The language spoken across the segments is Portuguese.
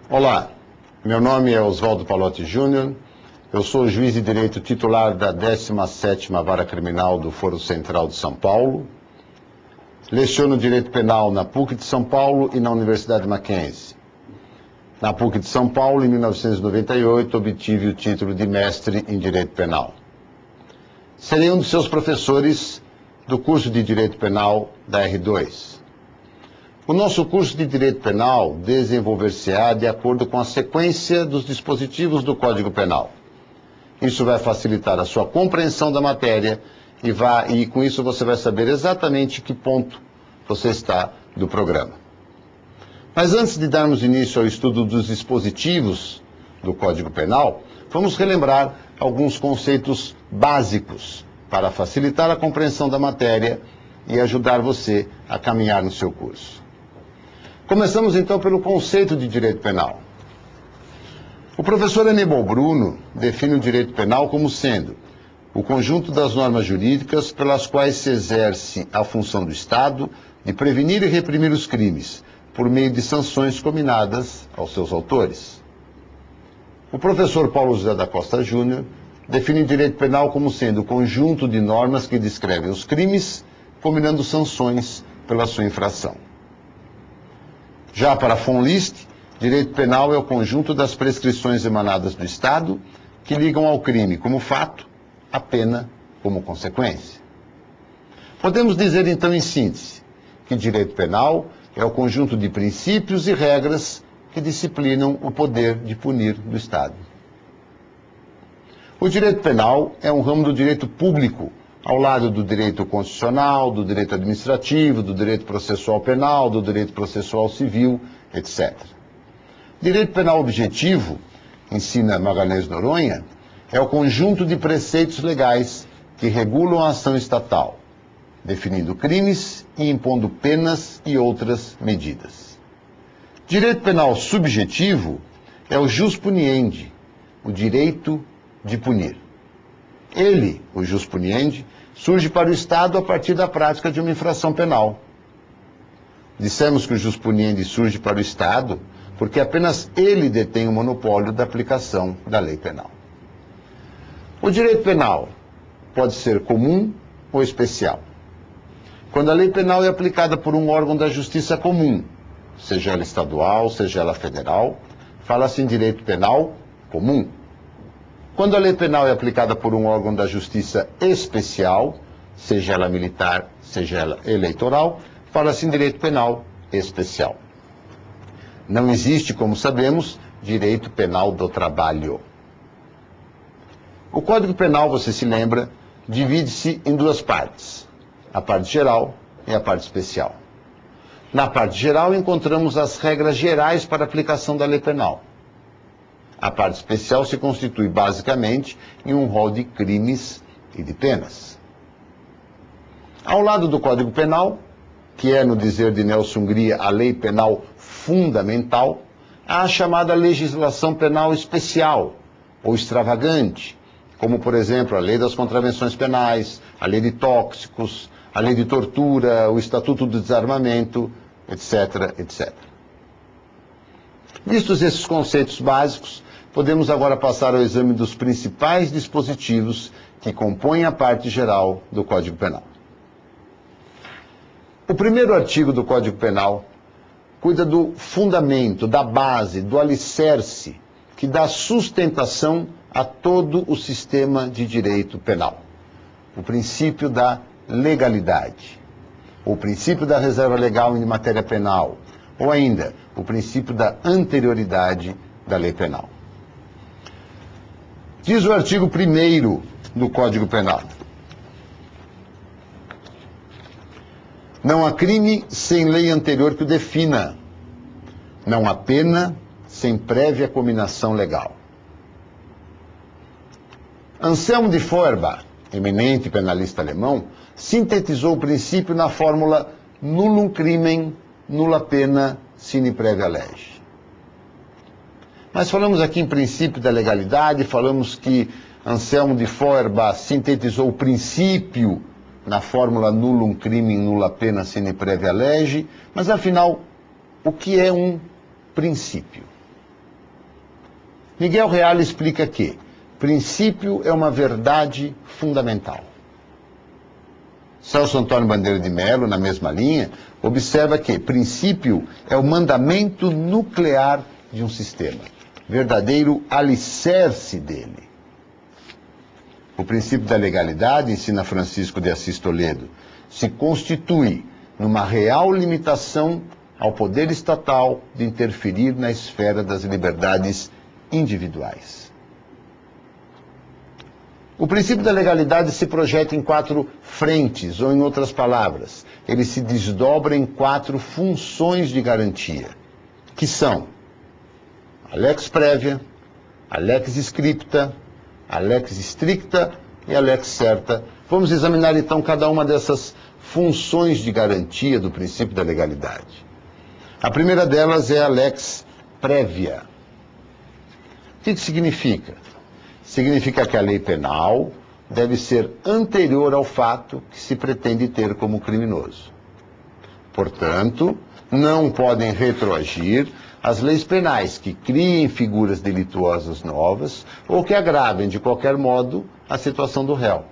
Olá, meu nome é Oswaldo Palotti Júnior, eu sou juiz de direito titular da 17ª Vara Criminal do Foro Central de São Paulo, leciono Direito Penal na PUC de São Paulo e na Universidade Mackenzie. Na PUC de São Paulo, em 1998, obtive o título de mestre em Direito Penal. Serei um dos seus professores do curso de Direito Penal da R2. O nosso curso de Direito Penal desenvolver-se-á de acordo com a sequência dos dispositivos do Código Penal. Isso vai facilitar a sua compreensão da matéria e com isso você vai saber exatamente que ponto você está do programa. Mas antes de darmos início ao estudo dos dispositivos do Código Penal, vamos relembrar alguns conceitos básicos para facilitar a compreensão da matéria e ajudar você a caminhar no seu curso. Começamos então pelo conceito de direito penal. O professor Aníbal Bruno define o direito penal como sendo o conjunto das normas jurídicas pelas quais se exerce a função do Estado de prevenir e reprimir os crimes, por meio de sanções cominadas aos seus autores. O professor Paulo José da Costa Júnior define o direito penal como sendo o conjunto de normas que descrevem os crimes, combinando sanções pela sua infração. Já para von List, direito penal é o conjunto das prescrições emanadas do Estado que ligam ao crime como fato, a pena como consequência. Podemos dizer então em síntese que direito penal é o conjunto de princípios e regras que disciplinam o poder de punir do Estado. O direito penal é um ramo do direito público, ao lado do direito constitucional, do direito administrativo, do direito processual penal, do direito processual civil, etc. Direito penal objetivo, ensina Magalhães Noronha, é o conjunto de preceitos legais que regulam a ação estatal, definindo crimes e impondo penas e outras medidas. Direito penal subjetivo é o jus puniendi, o direito de punir. Ele, o jus puniendi, surge para o Estado a partir da prática de uma infração penal. Dissemos que o jus puniendi surge para o Estado porque apenas ele detém o monopólio da aplicação da lei penal. O direito penal pode ser comum ou especial. Quando a lei penal é aplicada por um órgão da justiça comum, seja ela estadual, seja ela federal, fala-se em direito penal comum. Quando a lei penal é aplicada por um órgão da justiça especial, seja ela militar, seja ela eleitoral, fala-se em direito penal especial. Não existe, como sabemos, direito penal do trabalho. O Código Penal, você se lembra, divide-se em duas partes, a parte geral e a parte especial. Na parte geral encontramos as regras gerais para a aplicação da lei penal. A parte especial se constitui basicamente em um rol de crimes e de penas. Ao lado do Código Penal, que é, no dizer de Nelson Hungria, a lei penal fundamental, há a chamada legislação penal especial ou extravagante, como, por exemplo, a lei das contravenções penais, a lei de tóxicos, a lei de tortura, o Estatuto do Desarmamento, etc., etc. Vistos esses conceitos básicos, podemos agora passar ao exame dos principais dispositivos que compõem a parte geral do Código Penal. O primeiro artigo do Código Penal cuida do fundamento, da base, do alicerce, que dá sustentação a todo o sistema de direito penal. O princípio da legalidade, o princípio da reserva legal em matéria penal, ou ainda, o princípio da anterioridade da lei penal. Diz o artigo 1º do Código Penal: não há crime sem lei anterior que o defina. Não há pena sem prévia cominação legal. Anselmo de Feuerbach, eminente penalista alemão, sintetizou o princípio na fórmula nullum crimen, nulla pena, sine praevia lege. Mas falamos aqui em princípio da legalidade, falamos que Anselmo de Feuerbach sintetizou o princípio na fórmula nullum crimen, nulla pena, sine praevia lege, mas afinal, o que é um princípio? Miguel Reale explica que princípio é uma verdade fundamental. Celso Antônio Bandeira de Mello, na mesma linha, observa que princípio é o mandamento nuclear de um sistema, verdadeiro alicerce dele. O princípio da legalidade, ensina Francisco de Assis Toledo, se constitui numa real limitação ao poder estatal de interferir na esfera das liberdades individuais. O princípio da legalidade se projeta em 4 frentes, ou em outras palavras, ele se desdobra em 4 funções de garantia, que são a lex prévia, a lex scripta, a lex stricta e a lex certa. Vamos examinar então cada uma dessas funções de garantia do princípio da legalidade. A primeira delas é a lex prévia. O que significa? Significa que a lei penal deve ser anterior ao fato que se pretende ter como criminoso. Portanto, não podem retroagir as leis penais que criem figuras delituosas novas ou que agravem de qualquer modo a situação do réu.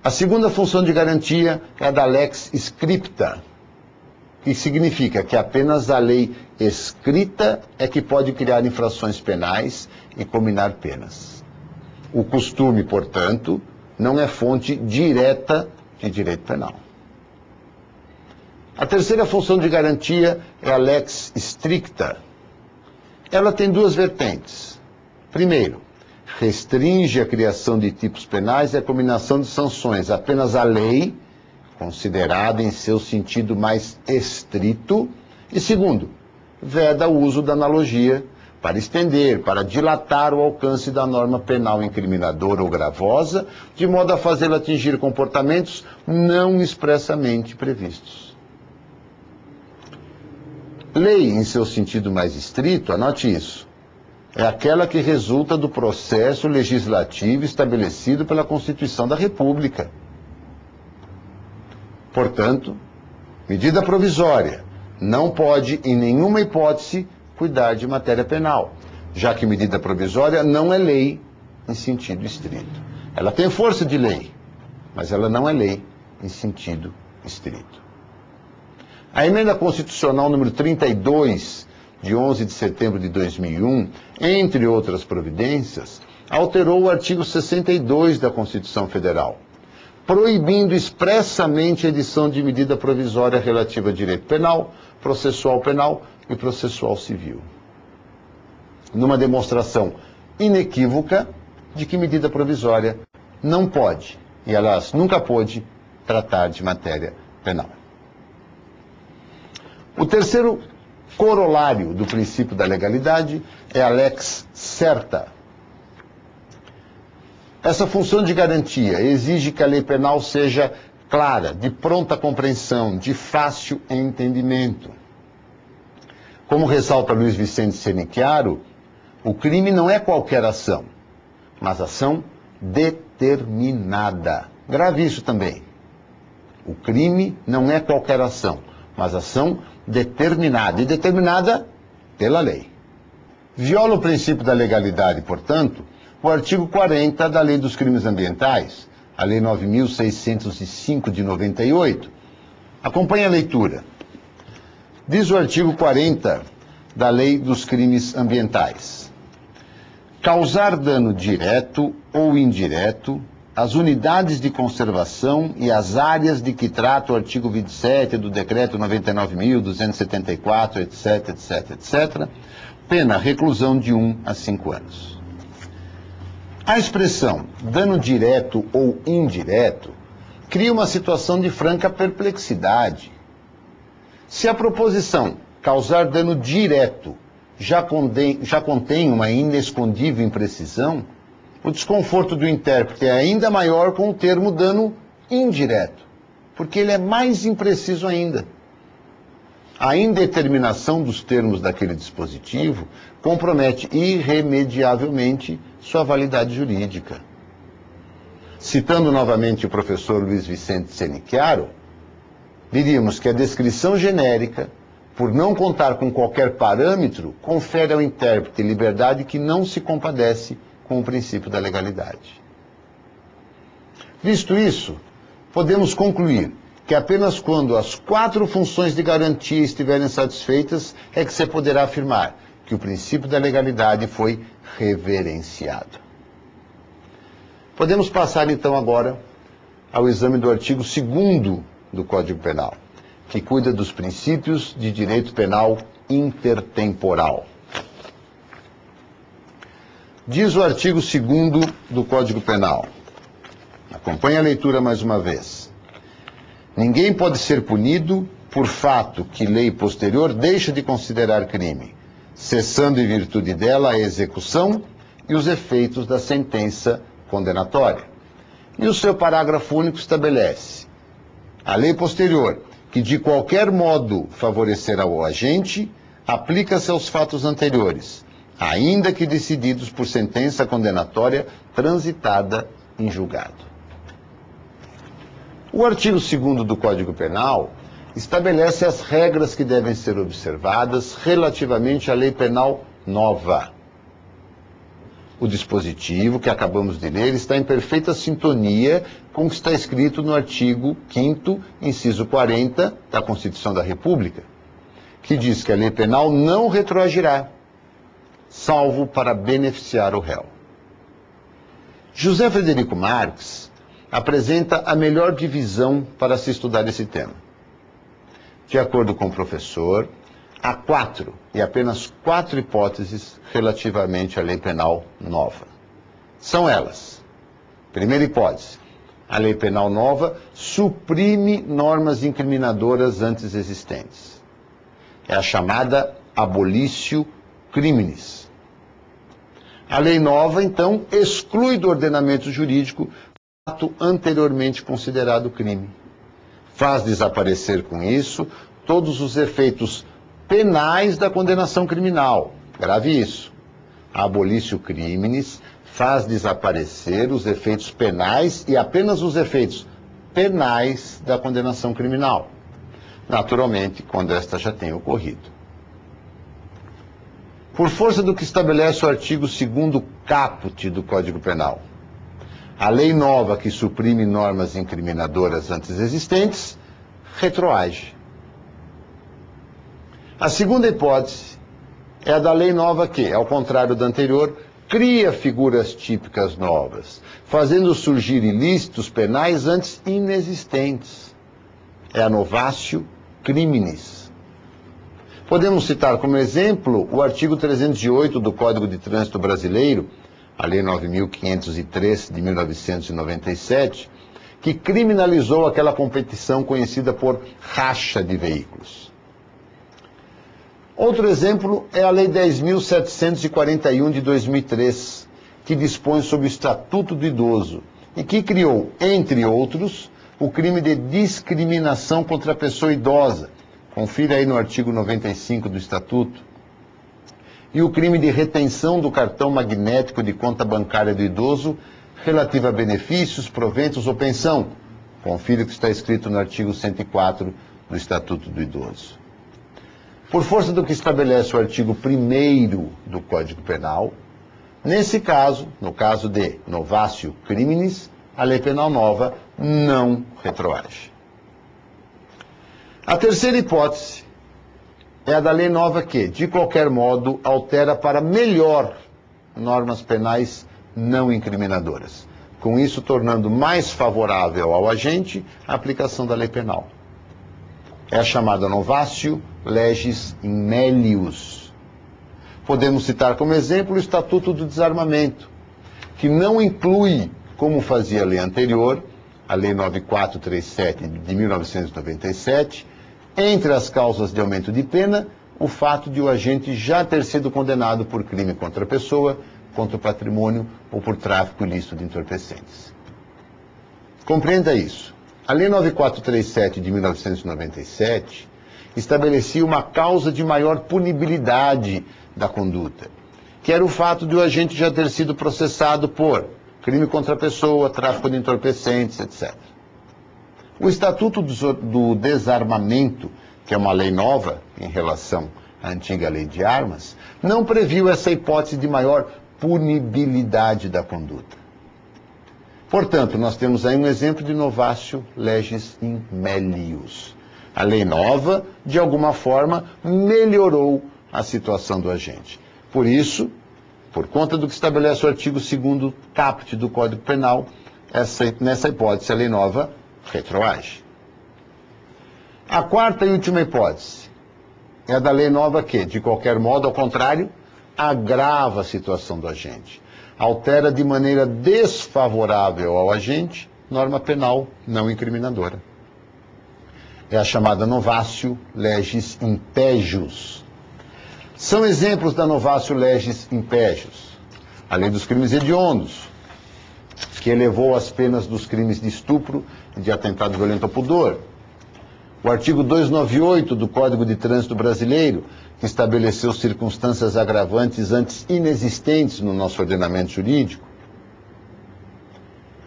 A segunda função de garantia é a da lex scripta, que significa que apenas a lei escrita é que pode criar infrações penais e combinar penas. O costume, portanto, não é fonte direta de direito penal. A terceira função de garantia é a lex stricta. Ela tem 2 vertentes. Primeiro, restringe a criação de tipos penais e a combinação de sanções. Apenas a lei, considerada em seu sentido mais estrito. E segundo, veda o uso da analogia para estender, para dilatar o alcance da norma penal incriminadora ou gravosa, de modo a fazê-la atingir comportamentos não expressamente previstos. Lei, em seu sentido mais estrito, anote isso, é aquela que resulta do processo legislativo estabelecido pela Constituição da República. Portanto, medida provisória não pode, em nenhuma hipótese, cuidar de matéria penal, já que medida provisória não é lei em sentido estrito. Ela tem força de lei, mas ela não é lei em sentido estrito. A emenda constitucional número 32, de 11 de setembro de 2001, entre outras providências, alterou o artigo 62 da Constituição Federal, proibindo expressamente a edição de medida provisória relativa a direito penal, processual penal e processual civil, numa demonstração inequívoca de que medida provisória não pode, e aliás, nunca pôde, tratar de matéria penal. O terceiro corolário do princípio da legalidade é a lex certa. Essa função de garantia exige que a lei penal seja clara, de pronta compreensão, de fácil entendimento. Como ressalta Luiz Vicente Senicchiaro, o crime não é qualquer ação, mas ação determinada. Grave isso também. O crime não é qualquer ação, mas ação determinada, e determinada pela lei. Viola o princípio da legalidade, portanto, o artigo 40 da Lei dos Crimes Ambientais, a Lei 9.605 de 98. Acompanhe a leitura. Diz o artigo 40 da Lei dos Crimes Ambientais: causar dano direto ou indireto às unidades de conservação e às áreas de que trata o artigo 27 do Decreto 99.274, etc., etc., etc., pena reclusão de 1 a 5 anos. A expressão dano direto ou indireto cria uma situação de franca perplexidade. Se a proposição causar dano direto já contém uma inescondível imprecisão, o desconforto do intérprete é ainda maior com o termo dano indireto, porque ele é mais impreciso ainda. A indeterminação dos termos daquele dispositivo compromete irremediavelmente sua validade jurídica. Citando novamente o professor Luiz Vicente Senicchiaro, diríamos que a descrição genérica por não contar com qualquer parâmetro, confere ao intérprete liberdade que não se compadece com o princípio da legalidade. Visto isso, podemos concluir que apenas quando as 4 funções de garantia estiverem satisfeitas é que se poderá afirmar que o princípio da legalidade foi reverenciado. Podemos passar então agora ao exame do artigo 2º do Código Penal, que cuida dos princípios de direito penal intertemporal. Diz o artigo 2º do Código Penal. Acompanhe a leitura mais uma vez. Ninguém pode ser punido por fato que lei posterior deixa de considerar crime, cessando em virtude dela a execução e os efeitos da sentença condenatória. E o seu parágrafo único estabelece: a lei posterior, que de qualquer modo favorecerá o agente, aplica-se aos fatos anteriores, ainda que decididos por sentença condenatória transitada em julgado. O artigo 2º do Código Penal estabelece as regras que devem ser observadas relativamente à lei penal nova. O dispositivo que acabamos de ler está em perfeita sintonia com o que está escrito no artigo 5º, inciso 40 da Constituição da República, que diz que a lei penal não retroagirá, salvo para beneficiar o réu. José Frederico Marx apresenta a melhor divisão para se estudar esse tema. De acordo com o professor, há 4, e apenas 4 hipóteses relativamente à lei penal nova. São elas: primeira hipótese, a lei penal nova suprime normas incriminadoras antes existentes. É a chamada abolitio criminis. A lei nova, então, exclui do ordenamento jurídico fato anteriormente considerado crime. Faz desaparecer com isso todos os efeitos penais da condenação criminal. Grave isso. A abolitio criminis faz desaparecer os efeitos penais e apenas os efeitos penais da condenação criminal. Naturalmente, quando esta já tenha ocorrido. Por força do que estabelece o artigo 2º caput do Código Penal, a lei nova que suprime normas incriminadoras antes existentes retroage. A segunda hipótese é a da lei nova que, ao contrário da anterior, cria figuras típicas novas, fazendo surgir ilícitos penais antes inexistentes. É a novatio criminis. Podemos citar como exemplo o artigo 308 do Código de Trânsito Brasileiro, a Lei 9.503 de 1997, que criminalizou aquela competição conhecida por racha de veículos. Outro exemplo é a Lei 10.741 de 2003, que dispõe sobre o Estatuto do Idoso e que criou, entre outros, o crime de discriminação contra a pessoa idosa. Confira aí no artigo 95 do Estatuto. E o crime de retenção do cartão magnético de conta bancária do idoso relativa a benefícios, proventos ou pensão. Confira o que está escrito no artigo 104 do Estatuto do Idoso. Por força do que estabelece o artigo 1º do Código Penal, nesse caso, no caso de novatio criminis, a lei penal nova não retroage. A terceira hipótese é a da lei nova que, de qualquer modo, altera para melhor normas penais não incriminadoras, com isso tornando mais favorável ao agente a aplicação da lei penal. É a chamada novatio legis in melius. Podemos citar como exemplo o Estatuto do Desarmamento, que não inclui, como fazia a lei anterior, a Lei 9437 de 1997, entre as causas de aumento de pena, o fato de o agente já ter sido condenado por crime contra a pessoa, contra o patrimônio ou por tráfico ilícito de entorpecentes. Compreenda isso. A Lei 9437 de 1997 estabelecia uma causa de maior punibilidade da conduta, que era o fato de o agente já ter sido processado por crime contra a pessoa, tráfico de entorpecentes, etc. O Estatuto do Desarmamento que é uma lei nova em relação à antiga lei de armas, não previu essa hipótese de maior punibilidade da conduta. Portanto, nós temos aí um exemplo de novatio legis in melius. A lei nova, de alguma forma, melhorou a situação do agente. Por isso, por conta do que estabelece o artigo 2º caput do Código Penal, nessa hipótese a lei nova retroage. A quarta e última hipótese é a da lei nova que, de qualquer modo, ao contrário, agrava a situação do agente. Altera de maneira desfavorável ao agente norma penal não incriminadora. É a chamada novatio legis impejus. São exemplos da novatio legis impejus a lei dos crimes hediondos, que elevou as penas dos crimes de estupro e de atentado violento ao pudor. O artigo 298 do Código de Trânsito Brasileiro, que estabeleceu circunstâncias agravantes antes inexistentes no nosso ordenamento jurídico.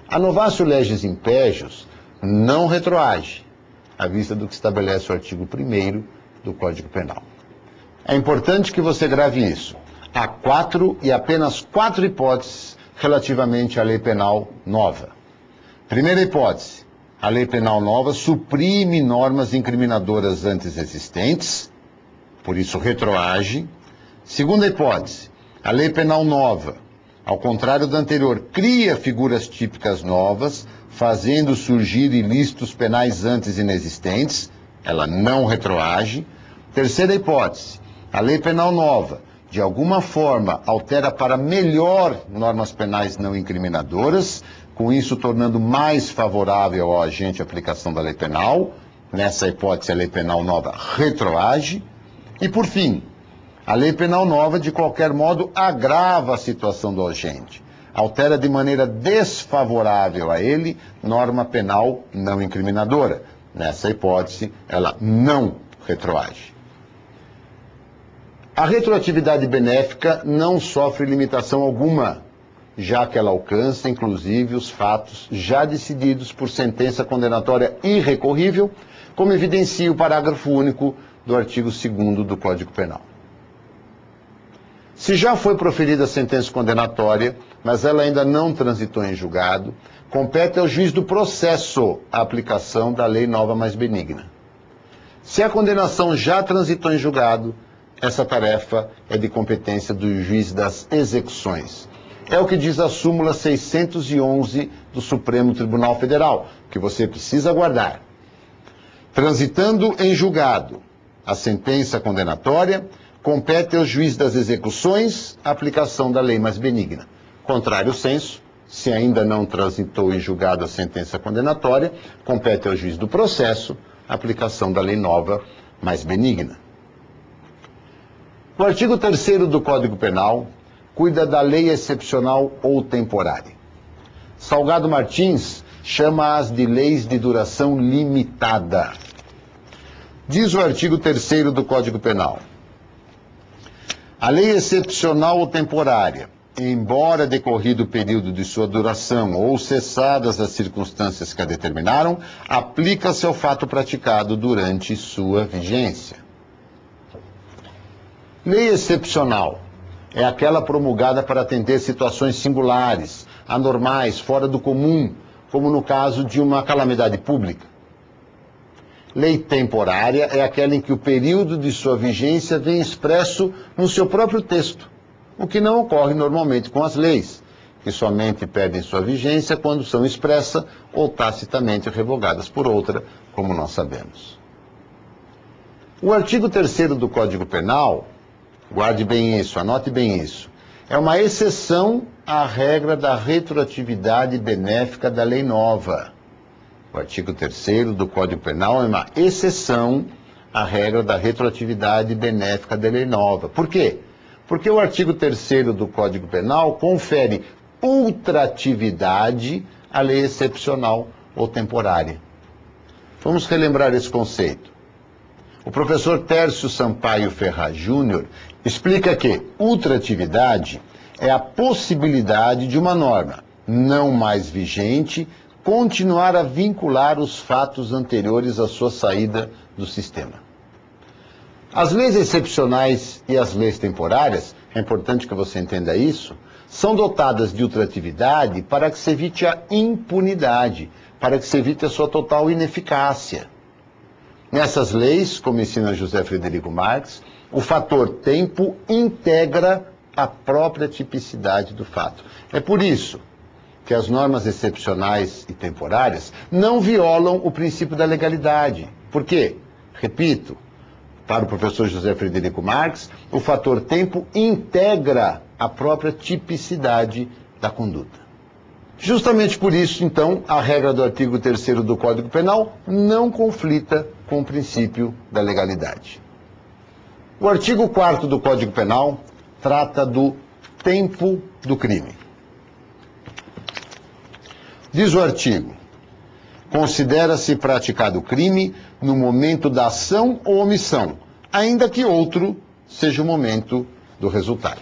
A novatio legis impejus não retroage, à vista do que estabelece o artigo 1º do Código Penal. É importante que você grave isso. Há 4 e apenas 4 hipóteses relativamente à lei penal nova. Primeira hipótese, a lei penal nova suprime normas incriminadoras antes existentes, por isso retroage. Segunda hipótese, a lei penal nova, ao contrário da anterior, cria figuras típicas novas, fazendo surgir ilícitos penais antes inexistentes, ela não retroage. Terceira hipótese, a lei penal nova, de alguma forma, altera para melhor normas penais não incriminadoras, com isso tornando mais favorável ao agente a aplicação da lei penal. Nessa hipótese, a lei penal nova retroage. E, por fim, a lei penal nova, de qualquer modo, agrava a situação do agente. Altera de maneira desfavorável a ele norma penal não incriminadora. Nessa hipótese, ela não retroage. A retroatividade benéfica não sofre limitação alguma, já que ela alcança, inclusive, os fatos já decididos por sentença condenatória irrecorrível, como evidencia o parágrafo único do artigo 2º do Código Penal. Se já foi proferida a sentença condenatória, mas ela ainda não transitou em julgado, compete ao juiz do processo a aplicação da lei nova mais benigna. Se a condenação já transitou em julgado, essa tarefa é de competência do juiz das execuções. É o que diz a súmula 611 do Supremo Tribunal Federal, que você precisa guardar. Transitando em julgado a sentença condenatória, compete ao juiz das execuções a aplicação da lei mais benigna. Contrário senso, se ainda não transitou em julgado a sentença condenatória, compete ao juiz do processo a aplicação da lei nova mais benigna. O artigo 3º do Código Penal cuida da lei excepcional ou temporária. Salgado Martins chama-as de leis de duração limitada. Diz o artigo 3º do Código Penal: a lei excepcional ou temporária, embora decorrido o período de sua duração ou cessadas as circunstâncias que a determinaram, aplica-se ao fato praticado durante sua vigência. Lei excepcional é aquela promulgada para atender situações singulares, anormais, fora do comum, como no caso de uma calamidade pública. Lei temporária é aquela em que o período de sua vigência vem expresso no seu próprio texto, o que não ocorre normalmente com as leis, que somente perdem sua vigência quando são expressa ou tacitamente revogadas por outra, como nós sabemos. O artigo 3º do Código Penal, guarde bem isso, anote bem isso, é uma exceção à regra da retroatividade benéfica da lei nova. O artigo 3º do Código Penal é uma exceção à regra da retroatividade benéfica da lei nova. Por quê? Porque o artigo 3º do Código Penal confere ultratividade à lei excepcional ou temporária. Vamos relembrar esse conceito. O professor Tércio Sampaio Ferraz Júnior explica que ultratividade é a possibilidade de uma norma não mais vigente continuar a vincular os fatos anteriores à sua saída do sistema. As leis excepcionais e as leis temporárias, é importante que você entenda isso, são dotadas de ultratividade para que se evite a impunidade, para que se evite a sua total ineficácia. Nessas leis, como ensina José Frederico Marx, o fator tempo integra a própria tipicidade do fato. É por isso que as normas excepcionais e temporárias não violam o princípio da legalidade. Por quê? Repito, para o professor José Frederico Marx, o fator tempo integra a própria tipicidade da conduta. Justamente por isso, então, a regra do artigo 3º do Código Penal não conflita com o princípio da legalidade. O artigo 4º do Código Penal trata do tempo do crime. Diz o artigo: considera-se praticado o crime no momento da ação ou omissão, ainda que outro seja o momento do resultado.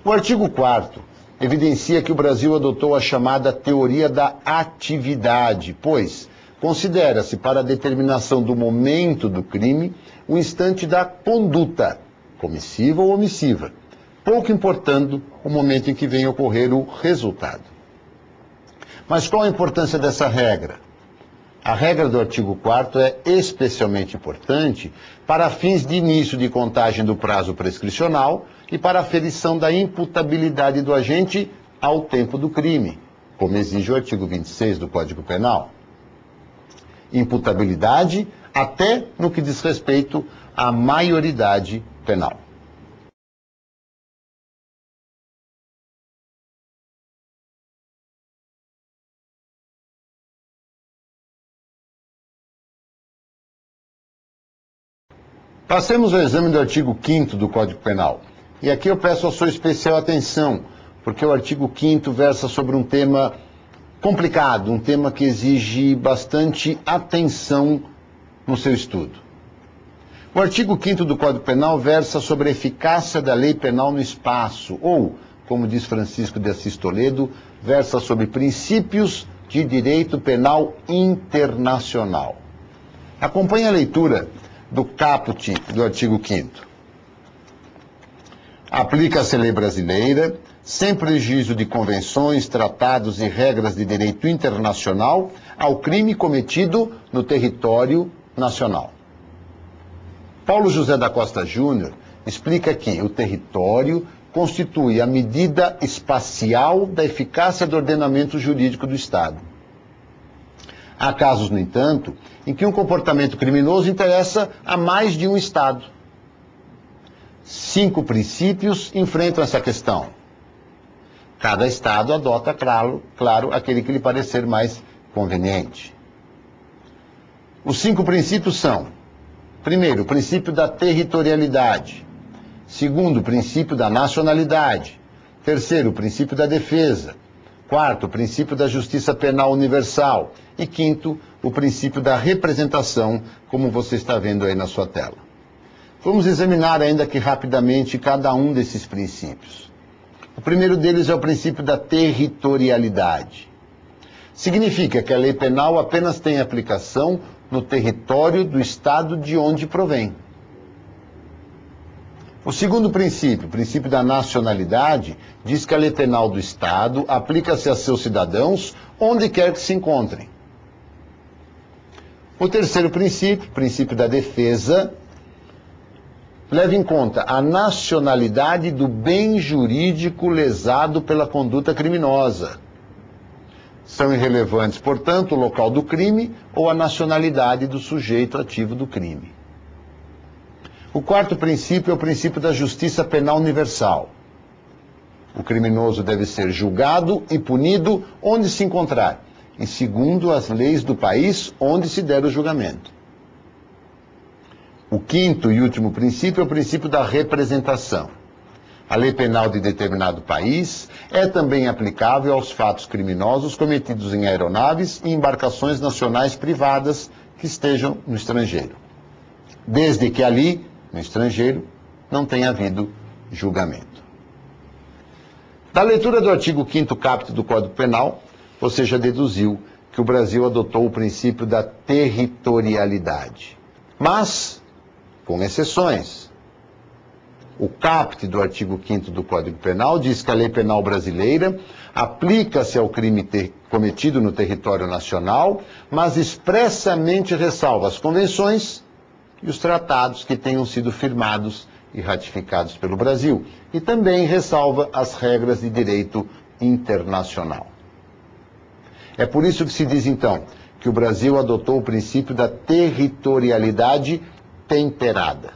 O artigo 4º evidencia que o Brasil adotou a chamada teoria da atividade, pois considera-se para a determinação do momento do crime o instante da conduta, comissiva ou omissiva, pouco importando o momento em que vem ocorrer o resultado. Mas qual a importância dessa regra? A regra do artigo 4º é especialmente importante para fins de início de contagem do prazo prescricional e para a aferição da imputabilidade do agente ao tempo do crime, como exige o artigo 26 do Código Penal. Imputabilidade até no que diz respeito à maioridade penal. Passemos ao exame do artigo 5º do Código Penal. E aqui eu peço a sua especial atenção, porque o artigo 5º versa sobre um tema complicado, um tema que exige bastante atenção no seu estudo. O artigo 5º do Código Penal versa sobre a eficácia da lei penal no espaço, ou, como diz Francisco de Assis Toledo, versa sobre princípios de direito penal internacional. Acompanhe a leitura do caput do artigo 5º. Aplica-se a lei brasileira, sem prejuízo de convenções, tratados e regras de direito internacional, ao crime cometido no território nacional. Paulo José da Costa Júnior explica que o território constitui a medida espacial da eficácia do ordenamento jurídico do Estado. Há casos, no entanto, em que um comportamento criminoso interessa a mais de um Estado. 5 princípios enfrentam essa questão. Cada Estado adota, claro, aquele que lhe parecer mais conveniente. Os 5 princípios são: primeiro, o princípio da territorialidade. Segundo, o princípio da nacionalidade. Terceiro, o princípio da defesa. Quarto, o princípio da justiça penal universal. E quinto, o princípio da representação, como você está vendo aí na sua tela. Vamos examinar ainda aqui rapidamente cada um desses princípios. O primeiro deles é o princípio da territorialidade. Significa que a lei penal apenas tem aplicação no território do Estado de onde provém. O segundo princípio, o princípio da nacionalidade, diz que a lei penal do Estado aplica-se a seus cidadãos onde quer que se encontrem. O terceiro princípio, o princípio da defesa, leva em conta a nacionalidade do bem jurídico lesado pela conduta criminosa. São irrelevantes, portanto, o local do crime ou a nacionalidade do sujeito ativo do crime. O quarto princípio é o princípio da justiça penal universal. O criminoso deve ser julgado e punido onde se encontrar, e segundo as leis do país onde se der o julgamento. O quinto e último princípio é o princípio da representação. A lei penal de determinado país é também aplicável aos fatos criminosos cometidos em aeronaves e embarcações nacionais privadas que estejam no estrangeiro, desde que ali, no estrangeiro, não tenha havido julgamento. Da leitura do artigo 5º caput do Código Penal, você já deduziu que o Brasil adotou o princípio da territorialidade. Mas com exceções. O caput do artigo 5º do Código Penal diz que a lei penal brasileira aplica-se ao crime cometido no território nacional, mas expressamente ressalva as convenções e os tratados que tenham sido firmados e ratificados pelo Brasil. E também ressalva as regras de direito internacional. É por isso que se diz, então, que o Brasil adotou o princípio da territorialidade temperada.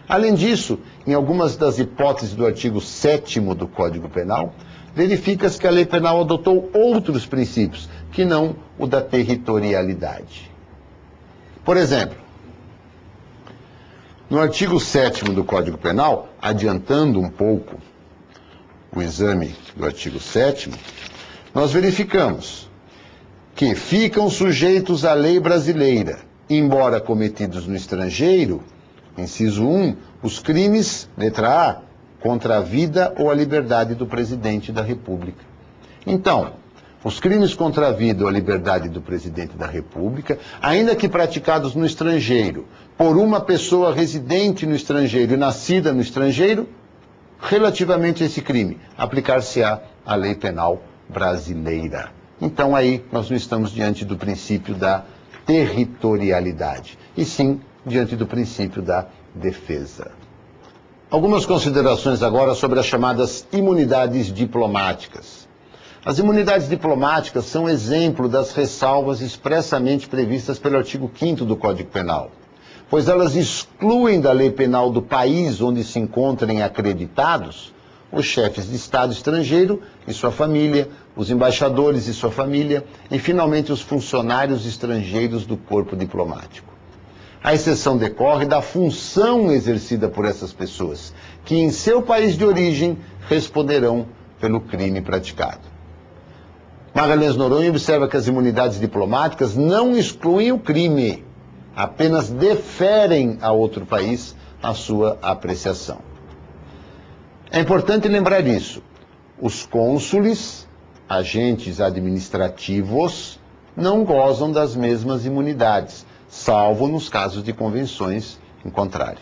Além disso, em algumas das hipóteses do artigo 7º do Código Penal, verifica-se que a lei penal adotou outros princípios, que não o da territorialidade. Por exemplo, no artigo 7º do Código Penal, adiantando um pouco o exame do artigo 7º, nós verificamos que ficam sujeitos à lei brasileira, embora cometidos no estrangeiro, inciso 1, os crimes, letra A, contra a vida ou a liberdade do presidente da República. Então, os crimes contra a vida ou a liberdade do presidente da República, ainda que praticados no estrangeiro, por uma pessoa residente no estrangeiro e nascida no estrangeiro, relativamente a esse crime, aplicar-se-á a lei penal brasileira. Então aí nós não estamos diante do princípio da territorialidade, e sim diante do princípio da defesa. Algumas considerações agora sobre as chamadas imunidades diplomáticas. As imunidades diplomáticas são exemplo das ressalvas expressamente previstas pelo artigo 5º do Código Penal, pois elas excluem da lei penal do país onde se encontrem acreditados os chefes de Estado estrangeiro e sua família, os embaixadores e sua família, e finalmente os funcionários estrangeiros do corpo diplomático. A exceção decorre da função exercida por essas pessoas, que em seu país de origem responderão pelo crime praticado. Magalhães Noronha observa que as imunidades diplomáticas não excluem o crime, apenas deferem a outro país a sua apreciação. É importante lembrar isso. Os cônsules, agentes administrativos, não gozam das mesmas imunidades, salvo nos casos de convenções em contrário.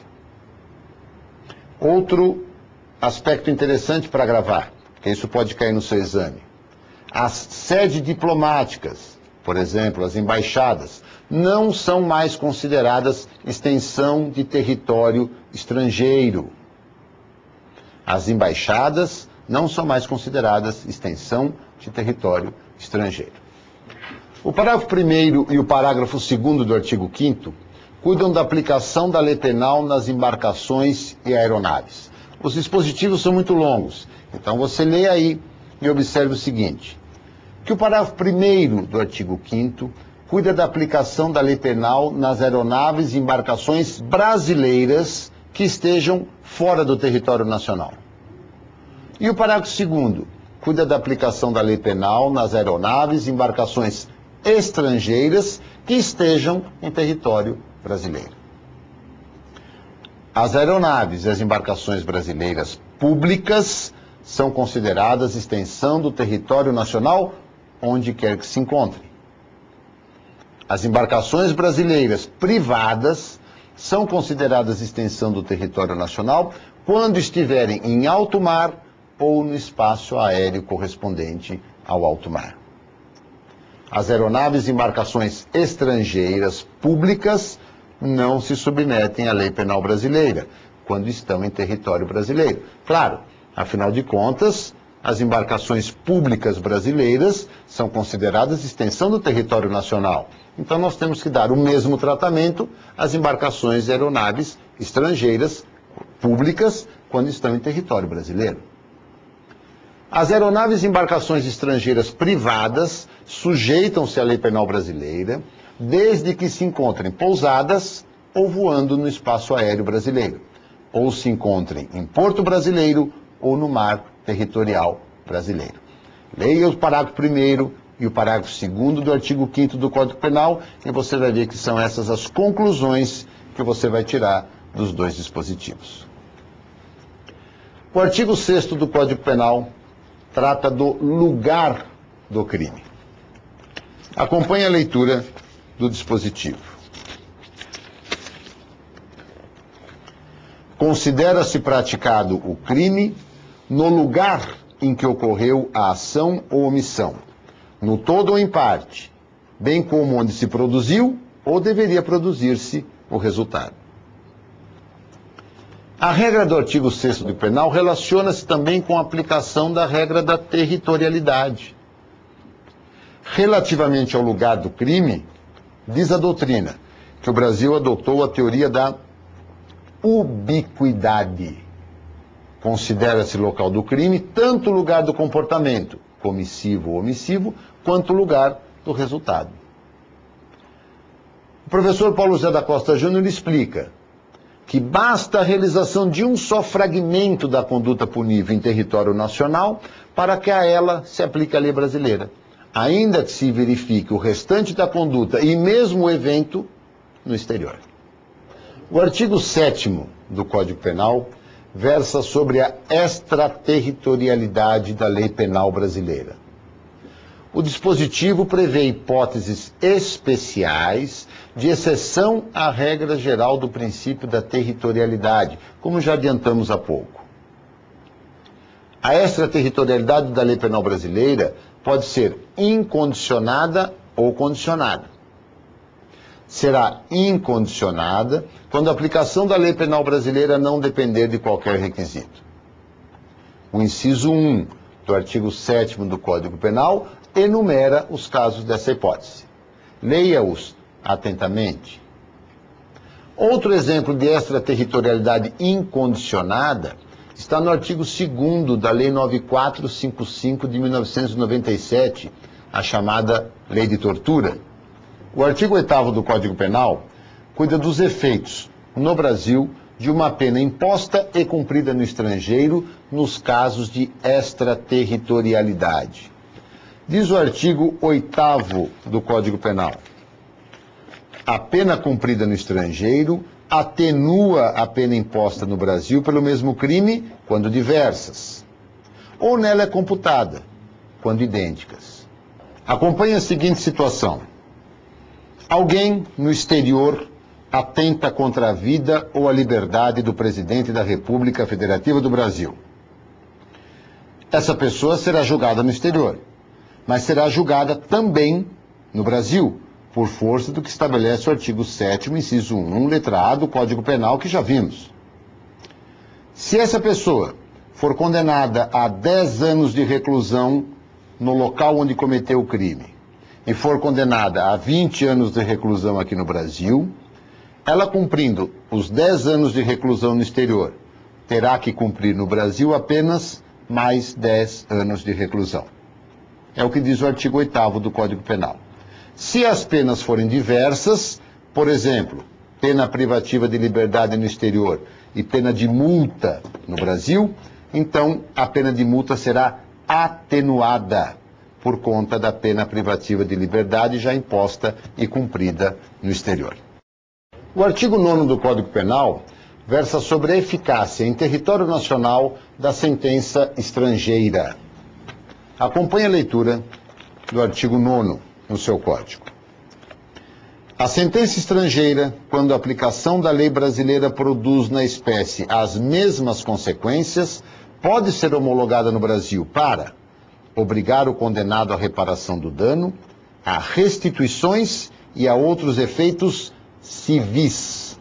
Outro aspecto interessante para gravar, que isso pode cair no seu exame. As sedes diplomáticas, por exemplo, as embaixadas, não são mais consideradas extensão de território estrangeiro. As embaixadas não são mais consideradas extensão de território estrangeiro. O parágrafo 1º e o parágrafo 2º do artigo 5º cuidam da aplicação da lei penal nas embarcações e aeronaves. Os dispositivos são muito longos, então você lê aí e observe o seguinte, que o parágrafo 1º do artigo 5º cuida da aplicação da lei penal nas aeronaves e embarcações brasileiras que estejam fora do território nacional. E o parágrafo 2º cuida da aplicação da lei penal nas aeronaves e embarcações estrangeiras que estejam em território brasileiro. As aeronaves e as embarcações brasileiras públicas são consideradas extensão do território nacional onde quer que se encontrem. As embarcações brasileiras privadas são consideradas extensão do território nacional quando estiverem em alto mar ou no espaço aéreo correspondente ao alto mar. As aeronaves e embarcações estrangeiras públicas não se submetem à lei penal brasileira quando estão em território brasileiro. Claro, afinal de contas, as embarcações públicas brasileiras são consideradas extensão do território nacional. Então nós temos que dar o mesmo tratamento às embarcações e aeronaves estrangeiras públicas quando estão em território brasileiro. As aeronaves e embarcações estrangeiras privadas sujeitam-se à lei penal brasileira desde que se encontrem pousadas ou voando no espaço aéreo brasileiro, ou se encontrem em porto brasileiro ou no mar territorial brasileiro. Leia o parágrafo 1º e o parágrafo 2º do artigo 5º do Código Penal e você vai ver que são essas as conclusões que você vai tirar dos dois dispositivos. O artigo 6º do Código Penal trata do lugar do crime. Acompanhe a leitura do dispositivo. considera-se praticado o crime no lugar em que ocorreu a ação ou omissão, no todo ou em parte, bem como onde se produziu ou deveria produzir-se o resultado. A regra do artigo 6º do Penal relaciona-se também com a aplicação da regra da territorialidade. Relativamente ao lugar do crime, diz a doutrina que o Brasil adotou a teoria da ubiquidade. Considera-se local do crime tanto o lugar do comportamento, comissivo ou omissivo, quanto o lugar do resultado. O professor Paulo José da Costa Júnior explica que basta a realização de um só fragmento da conduta punível em território nacional para que a ela se aplique a lei brasileira, ainda que se verifique o restante da conduta e mesmo o evento no exterior. O artigo 7º do Código Penal versa sobre a extraterritorialidade da lei penal brasileira. O dispositivo prevê hipóteses especiais de exceção à regra geral do princípio da territorialidade, como já adiantamos há pouco. A extraterritorialidade da lei penal brasileira pode ser incondicionada ou condicionada. Será incondicionada quando a aplicação da lei penal brasileira não depender de qualquer requisito. O inciso 1 do artigo 7º do Código Penal enumera os casos dessa hipótese. Leia-os atentamente. Outro exemplo de extraterritorialidade incondicionada está no artigo 2º da Lei 9455 de 1997, a chamada Lei de Tortura. O artigo 8º do Código Penal cuida dos efeitos, no Brasil, de uma pena imposta e cumprida no estrangeiro nos casos de extraterritorialidade. Diz o artigo 8º do Código Penal: a pena cumprida no estrangeiro atenua a pena imposta no Brasil pelo mesmo crime quando diversas, ou nela é computada quando idênticas. Acompanhe a seguinte situação. Alguém no exterior atenta contra a vida ou a liberdade do presidente da República Federativa do Brasil. Essa pessoa será julgada no exterior, mas será julgada também no Brasil, por força do que estabelece o artigo 7º, inciso 1, letra A do Código Penal, que já vimos. Se essa pessoa for condenada a 10 anos de reclusão no local onde cometeu o crime, e for condenada a 20 anos de reclusão aqui no Brasil, ela cumprindo os 10 anos de reclusão no exterior, terá que cumprir no Brasil apenas mais 10 anos de reclusão. É o que diz o artigo 8º do Código Penal. Se as penas forem diversas, por exemplo, pena privativa de liberdade no exterior e pena de multa no Brasil, então a pena de multa será atenuada por conta da pena privativa de liberdade já imposta e cumprida no exterior. O artigo 9º do Código Penal versa sobre a eficácia em território nacional da sentença estrangeira. Acompanhe a leitura do artigo 9º no seu Código. A sentença estrangeira, quando a aplicação da lei brasileira produz na espécie as mesmas consequências, pode ser homologada no Brasil para obrigar o condenado à reparação do dano, a restituições e a outros efeitos civis.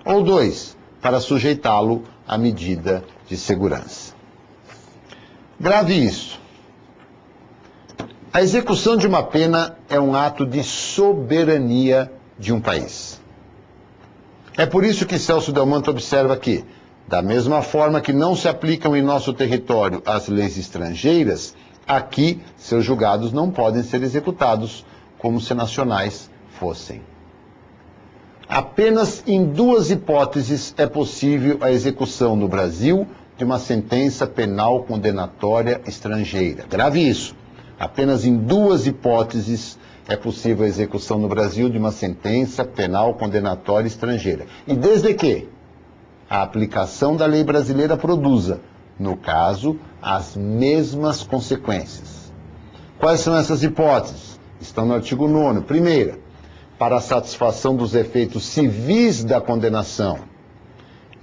Ou 2, para sujeitá-lo à medida de segurança. Grave isso. A execução de uma pena é um ato de soberania de um país. É por isso que Celso Delmanto observa que, da mesma forma que não se aplicam em nosso território as leis estrangeiras, aqui seus julgados não podem ser executados como se nacionais fossem. Apenas em 2 hipóteses é possível a execução no Brasil de uma sentença penal condenatória estrangeira. Grave isso. Apenas em 2 hipóteses é possível a execução no Brasil de uma sentença penal condenatória estrangeira. E desde que a aplicação da lei brasileira produza, no caso, as mesmas consequências. Quais são essas hipóteses? Estão no artigo 9º. Primeira, para a satisfação dos efeitos civis da condenação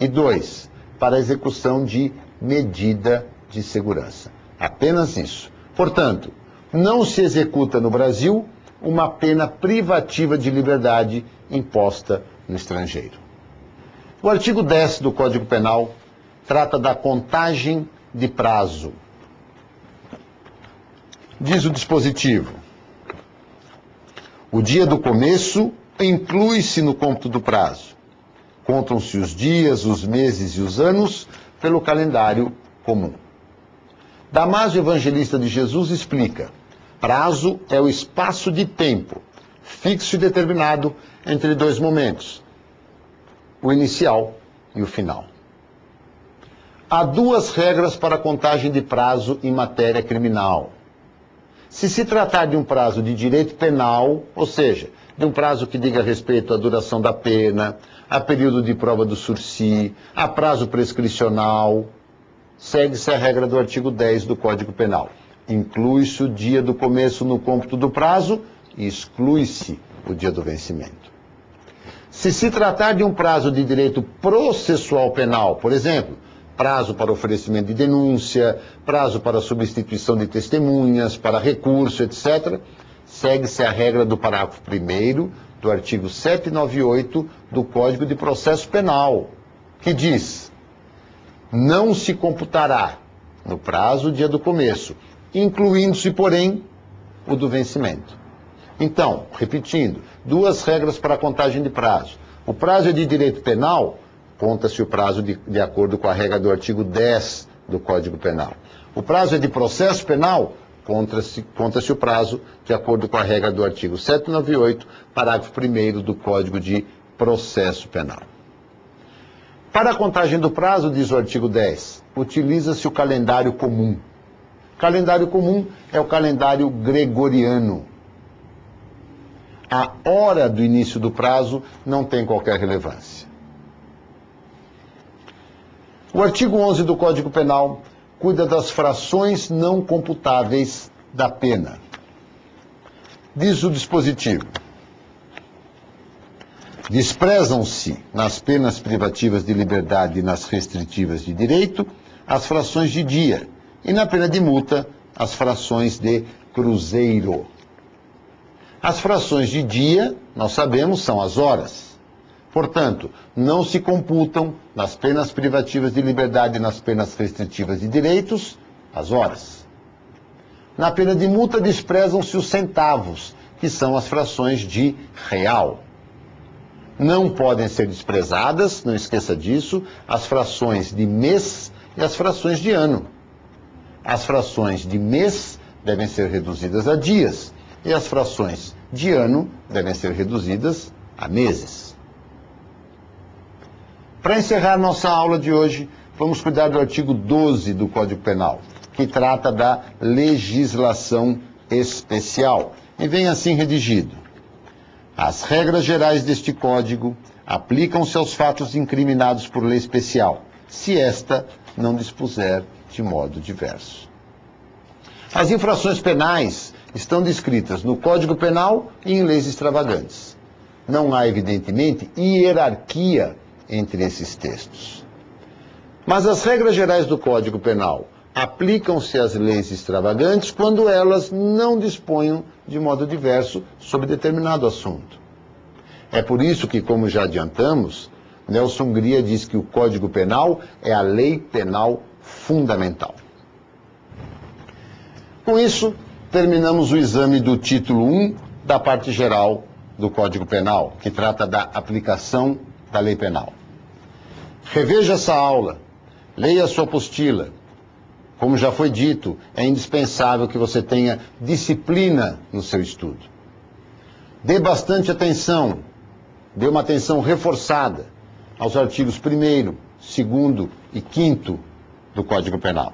E 2, para a execução de medida de segurança. Apenas isso. Portanto, não se executa no Brasil uma pena privativa de liberdade imposta no estrangeiro. O artigo 10 do Código Penal trata da contagem de prazo. Diz o dispositivo: o dia do começo inclui-se no cômputo do prazo. Contam-se os dias, os meses e os anos pelo calendário comum. Damásio Evangelista de Jesus explica: prazo é o espaço de tempo fixo e determinado entre dois momentos, o inicial e o final. Há duas regras para a contagem de prazo em matéria criminal. Se tratar de um prazo de direito penal, ou seja, de um prazo que diga respeito à duração da pena, a período de prova do sursi, a prazo prescricional, segue-se a regra do artigo 10 do Código Penal. Inclui-se o dia do começo no cômputo do prazo e exclui-se o dia do vencimento. Se tratar de um prazo de direito processual penal, por exemplo, prazo para oferecimento de denúncia, prazo para substituição de testemunhas, para recurso, etc., segue-se a regra do parágrafo 1º do artigo 798 do Código de Processo Penal, que diz: não se computará no prazo o dia do começo, incluindo-se, porém, o do vencimento. Então, repetindo, duas regras para a contagem de prazo. O prazo é de direito penal, conta-se o prazo de acordo com a regra do artigo 10 do Código Penal. O prazo é de processo penal, conta-se o prazo de acordo com a regra do artigo 798, parágrafo 1º do Código de Processo Penal. Para a contagem do prazo, diz o artigo 10, utiliza-se o calendário comum. O calendário comum é o calendário gregoriano. A hora do início do prazo não tem qualquer relevância. O artigo 11 do Código Penal cuida das frações não computáveis da pena. Diz o dispositivo: desprezam-se nas penas privativas de liberdade e nas restritivas de direito as frações de dia, e na pena de multa as frações de cruzeiro. As frações de dia, nós sabemos, são as horas. Portanto, não se computam nas penas privativas de liberdade e nas penas restritivas de direitos as horas. Na pena de multa desprezam-se os centavos, que são as frações de real. Não podem ser desprezadas, não esqueça disso, as frações de mês e as frações de ano. As frações de mês devem ser reduzidas a dias, e as frações de ano devem ser reduzidas a meses. Para encerrar nossa aula de hoje, vamos cuidar do artigo 12 do Código Penal, que trata da legislação especial. E vem assim redigido: as regras gerais deste Código aplicam-se aos fatos incriminados por lei especial, se esta não dispuser de modo diverso. As infrações penais estão descritas no Código Penal e em leis extravagantes. Não há, evidentemente, hierarquia entre esses textos. Mas as regras gerais do Código Penal aplicam-se às leis extravagantes quando elas não disponham de modo diverso sobre determinado assunto. É por isso que, como já adiantamos, Nelson Hungria diz que o Código Penal é a lei penal fundamental. Com isso, terminamos o exame do título 1 da parte geral do Código Penal, que trata da aplicação da lei penal. Reveja essa aula, leia a sua apostila. Como já foi dito, é indispensável que você tenha disciplina no seu estudo. Dê bastante atenção, dê uma atenção reforçada aos artigos 1º, 2º e 5º do Código Penal.